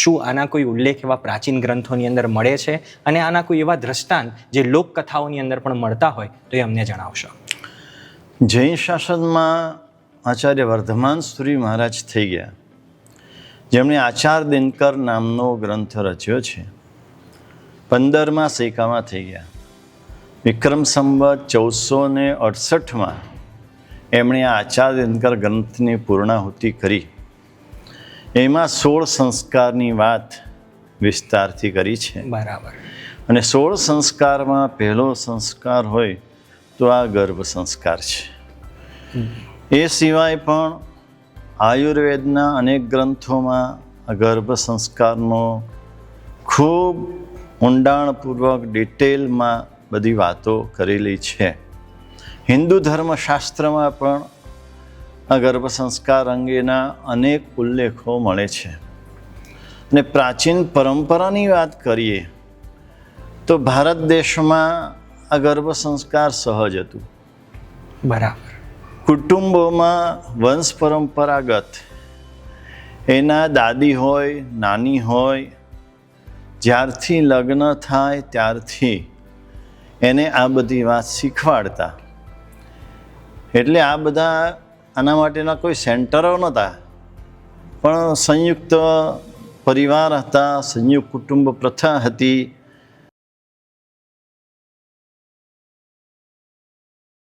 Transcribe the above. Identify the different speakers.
Speaker 1: શું આના કોઈ ઉલ્લેખ એવા પ્રાચીન ગ્રંથોની અંદર મળે છે અને આના કોઈ એવા દ્રષ્ટાંત જે લોકકથાઓની અંદર પણ મળતા હોય તો એ અમને જણાવશો.
Speaker 2: જૈન શાસનમાં આચાર્ય વર્ધમાન સુરી મહારાજ થઈ ગયા, જેમણે આચાર દિનકર નામનો ગ્રંથ રચ્યો છે. 15મા સૈકામાં થઈ ગયા. વિક્રમ સંવત 1468માં એમણે આ આચાર દિનકર ગ્રંથની પૂર્ણાહુતિ કરી. એમાં 16 સંસ્કારની વાત વિસ્તારથી કરી છે.
Speaker 1: બરાબર.
Speaker 2: અને 16 સંસ્કારમાં પહેલો સંસ્કાર હોય તો આ ગર્ભ સંસ્કાર છે. એ સિવાય પણ આયુર્વેદના અનેક ગ્રંથોમાં આ ગર્ભ સંસ્કારનો ખૂબ ઊંડાણપૂર્વક ડિટેલમાં બધી વાતો કરેલી છે. હિન્દુ ધર્મશાસ્ત્રમાં પણ આ ગર્ભ સંસ્કાર અંગેના અનેક ઉલ્લેખો મળે છે. અને પ્રાચીન પરંપરાની વાત કરીએ તો ભારત દેશમાં આ ગર્ભ સંસ્કાર સહજ હતું.
Speaker 1: બરાબર.
Speaker 2: કુટુંબોમાં વંશ પરંપરાગત એના દાદી હોય, નાની હોય, જ્યારથી લગ્ન થાય ત્યારથી એને આ બધી વાત શીખવાડતા. એટલે આ બધા આના માટેના કોઈ સેન્ટરો નહોતા, પણ સંયુક્ત પરિવાર હતા, સંયુક્ત કુટુંબ પ્રથા હતી.